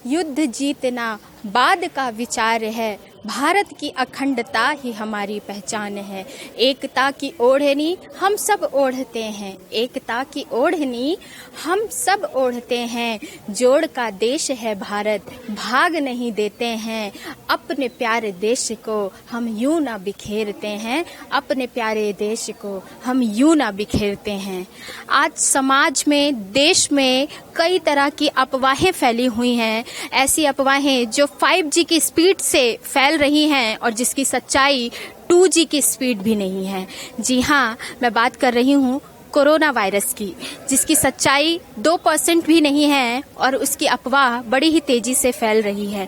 युद्ध जीतना बाद का विचार है, भारत की अखंडता ही हमारी पहचान है। एकता की ओढ़नी हम सब ओढ़ते हैं, एकता की ओढ़नी हम सब ओढ़ते हैं। जोड़ का देश है भारत, भाग नहीं देते हैं। अपने प्यारे देश को हम यूं ना बिखेरते हैं, अपने प्यारे देश को हम यूं ना बिखेरते हैं। आज समाज में, देश में कई तरह की अफवाहें फैली हुई हैं। ऐसी अफवाहें जो 5G की स्पीड से फैल रही हैं और जिसकी सच्चाई 2G की स्पीड भी नहीं है। जी हाँ, मैं बात कर रही हूँ कोरोना वायरस की, जिसकी सच्चाई 2% भी नहीं है और उसकी अफवाह बड़ी ही तेजी से फैल रही है।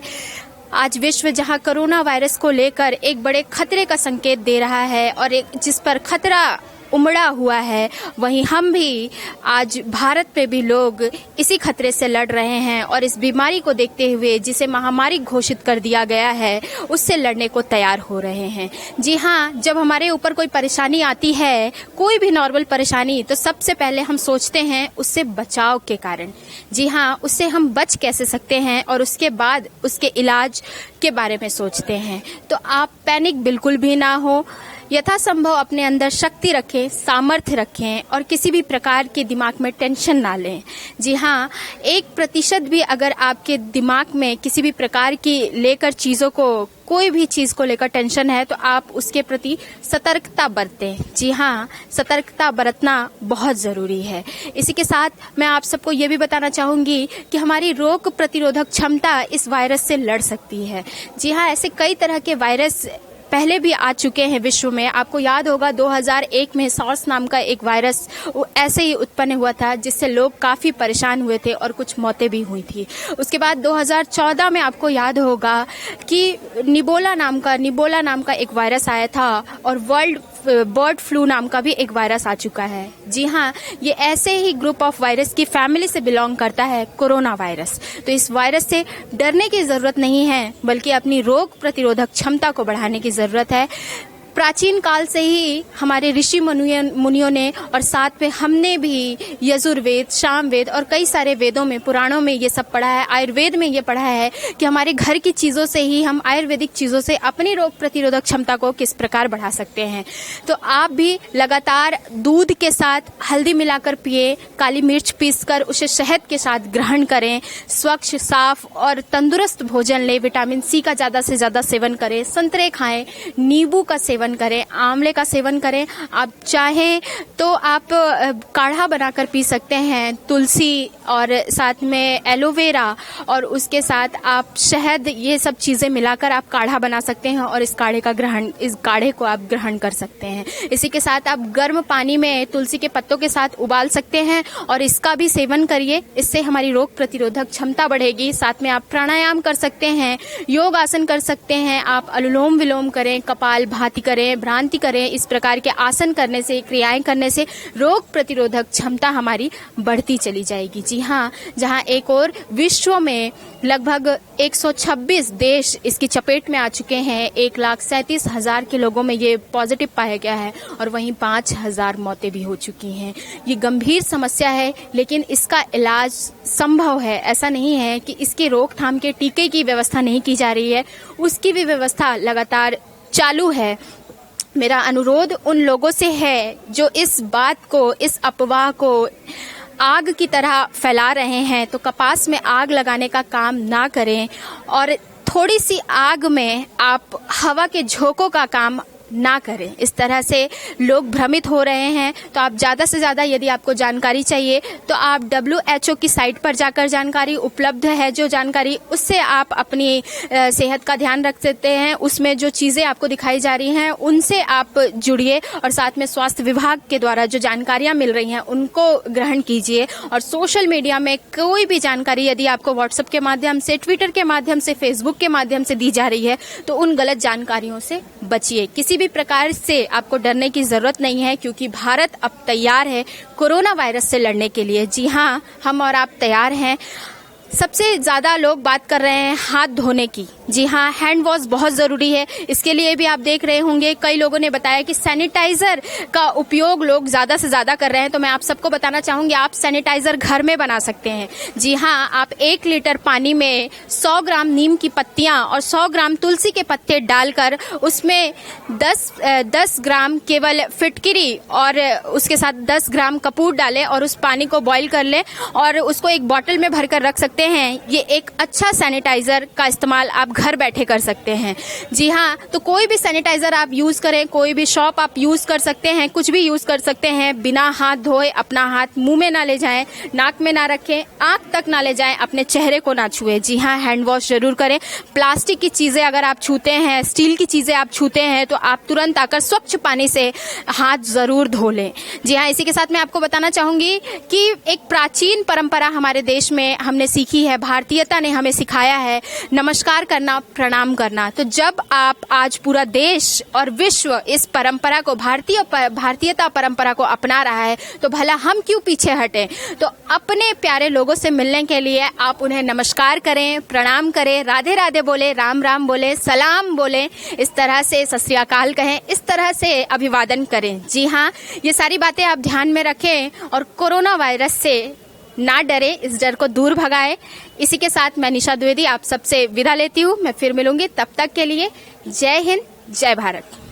आज विश्व जहां कोरोना वायरस को लेकर एक बड़े खतरे का संकेत दे रहा है और एक जिस पर खतरा उमड़ा हुआ है, वहीं हम भी आज भारत पे भी लोग इसी खतरे से लड़ रहे हैं और इस बीमारी को देखते हुए जिसे महामारी घोषित कर दिया गया है, उससे लड़ने को तैयार हो रहे हैं। जी हाँ, जब हमारे ऊपर कोई परेशानी आती है, कोई भी नॉर्मल परेशानी, तो सबसे पहले हम सोचते हैं उससे बचाव के कारण। जी हाँ, उससे हम बच कैसे सकते हैं और उसके बाद उसके इलाज के बारे में सोचते हैं। तो आप पैनिक बिल्कुल भी ना हो, यथासंभव अपने अंदर शक्ति रखें, सामर्थ्य रखें और किसी भी प्रकार के दिमाग में टेंशन ना लें। जी हाँ, 1% भी अगर आपके दिमाग में किसी भी प्रकार की लेकर चीज़ों को, कोई भी चीज़ को लेकर टेंशन है, तो आप उसके प्रति सतर्कता बरतें। जी हाँ, सतर्कता बरतना बहुत ज़रूरी है। इसी के साथ मैं आप सबको ये भी बताना चाहूँगी कि हमारी रोग प्रतिरोधक क्षमता इस वायरस से लड़ सकती है। जी हाँ, ऐसे कई तरह के वायरस पहले भी आ चुके हैं विश्व में। आपको याद होगा 2001 में सॉर्स नाम का एक वायरस ऐसे ही उत्पन्न हुआ था, जिससे लोग काफ़ी परेशान हुए थे और कुछ मौतें भी हुई थी। उसके बाद 2014 में आपको याद होगा कि निबोला नाम का एक वायरस आया था और वर्ल्ड बर्ड फ्लू नाम का भी एक वायरस आ चुका है। जी हाँ, ये ऐसे ही ग्रुप ऑफ वायरस की फैमिली से बिलोंग करता है कोरोना वायरस। तो इस वायरस से डरने की ज़रूरत नहीं है, बल्कि अपनी रोग प्रतिरोधक क्षमता को बढ़ाने की ज़रूरत है। प्राचीन काल से ही हमारे ऋषि मुनियों ने और साथ में हमने भी यजुर्वेद, सामवेद और कई सारे वेदों में, पुराणों में ये सब पढ़ा है। आयुर्वेद में ये पढ़ा है कि हमारे घर की चीज़ों से ही, हम आयुर्वेदिक चीज़ों से अपनी रोग प्रतिरोधक क्षमता को किस प्रकार बढ़ा सकते हैं। तो आप भी लगातार दूध के साथ हल्दी मिलाकर पिए, काली मिर्च पीसकर उसे शहद के साथ ग्रहण करें, स्वच्छ, साफ और तंदुरुस्त भोजन लें, विटामिन सी का ज़्यादा से ज़्यादा सेवन करें, संतरे खाएं, नींबू का सेवन करें, आंवले का सेवन करें। आप चाहें तो आप काढ़ा बनाकर पी सकते हैं, तुलसी और साथ में एलोवेरा और उसके साथ आप शहद, ये सब चीज़ें मिलाकर आप काढ़ा बना सकते हैं और इस काढ़े को आप ग्रहण कर सकते हैं। इसी के साथ आप गर्म पानी में तुलसी के पत्तों के साथ उबाल सकते हैं और इसका भी सेवन करिए। इससे हमारी रोग प्रतिरोधक क्षमता बढ़ेगी। साथ में आप प्राणायाम कर सकते हैं, योग आसन कर सकते हैं, आप अनुलोम विलोम करें, कपाल भाती करें, भ्रांति करें। इस प्रकार के आसन करने से, क्रियाएं करने से रोग प्रतिरोधक क्षमता हमारी बढ़ती चली जाएगी। जी हाँ, जहां एक और विश्व में लगभग 126 देश इसकी चपेट में आ चुके हैं, 1,37,000 के लोगों में ये पॉजिटिव पाया गया है और वहीं 5,000 मौतें भी हो चुकी हैं। ये गंभीर समस्या है, लेकिन इसका इलाज संभव है। ऐसा नहीं है कि इसकी रोकथाम के टीके की व्यवस्था नहीं की जा रही है, उसकी भी व्यवस्था लगातार चालू है। मेरा अनुरोध उन लोगों से है जो इस बात को, इस अफवाह को आग की तरह फैला रहे हैं, तो कपास में आग लगाने का काम ना करें और थोड़ी सी आग में आप हवा के झोंकों का काम ना करें। इस तरह से लोग भ्रमित हो रहे हैं। तो आप ज़्यादा से ज़्यादा, यदि आपको जानकारी चाहिए तो आप WHO की साइट पर जाकर, जानकारी उपलब्ध है जो जानकारी, उससे आप अपनी सेहत का ध्यान रख सकते हैं। उसमें जो चीज़ें आपको दिखाई जा रही हैं उनसे आप जुड़िए और साथ में स्वास्थ्य विभाग के द्वारा जो जानकारियाँ मिल रही हैं उनको ग्रहण कीजिए। और सोशल मीडिया में कोई भी जानकारी यदि आपको व्हाट्सएप के माध्यम से, ट्विटर के माध्यम से, फेसबुक के माध्यम से दी जा रही है, तो उन गलत जानकारियों से बचिए। किसी भी प्रकार से आपको डरने की जरूरत नहीं है, क्योंकि भारत अब तैयार है कोरोना वायरस से लड़ने के लिए। जी हाँ, हम और आप तैयार हैं। सबसे ज्यादा लोग बात कर रहे हैं हाथ धोने की। जी हाँ, हैंड वॉश बहुत ज़रूरी है। इसके लिए भी आप देख रहे होंगे कई लोगों ने बताया कि सैनिटाइज़र का उपयोग लोग ज़्यादा से ज़्यादा कर रहे हैं। तो मैं आप सबको बताना चाहूँगी, आप सैनिटाइज़र घर में बना सकते हैं। जी हाँ, आप 1 लीटर पानी में 100 ग्राम नीम की पत्तियाँ और 100 ग्राम तुलसी के पत्ते डालकर उसमें 10 ग्राम केवल फिटकिरी और उसके साथ 10 ग्राम कपूर डालें और उस पानी को बॉईल कर लें और उसको एक बॉटल में भरकर रख सकते हैं। ये एक अच्छा सैनिटाइज़र का इस्तेमाल आप घर बैठे कर सकते हैं। जी हाँ, तो कोई भी सैनिटाइज़र आप यूज़ करें, कोई भी शॉप आप यूज़ कर सकते हैं, कुछ भी यूज़ कर सकते हैं। बिना हाथ धोए अपना हाथ मुंह में ना ले जाएं, नाक में ना रखें, आँख तक ना ले जाएं, अपने चेहरे को ना छुएं। जी हाँ, हैंड वॉश ज़रूर करें। प्लास्टिक की चीज़ें अगर आप छूते हैं, स्टील की चीज़ें आप छूते हैं, तो आप तुरंत आकर स्वच्छ पानी से हाथ ज़रूर धो लें। जी हाँ, इसी के साथ मैं आपको बताना चाहूँगी कि एक प्राचीन परंपरा हमारे देश में हमने सीखी है, भारतीयता ने हमें सिखाया है नमस्कार करना, प्रणाम करना। तो जब आप आज पूरा देश और विश्व इस परंपरा को, भारतीयता परंपरा को अपना रहा है, तो भला हम क्यों पीछे हटें। तो अपने प्यारे लोगों से मिलने के लिए आप उन्हें नमस्कार करें, प्रणाम करें, राधे राधे बोले, राम राम बोले, सलाम बोले, इस तरह से सत श्री अकाल कहें, इस तरह से अभिवादन करें। जी हाँ, ये सारी बातें आप ध्यान में रखें और कोरोना वायरस से ना डरे, इस डर को दूर भगाए। इसी के साथ मैं निशा द्विवेदी आप सबसे विदा लेती हूँ। मैं फिर मिलूंगी, तब तक के लिए जय हिंद, जय भारत।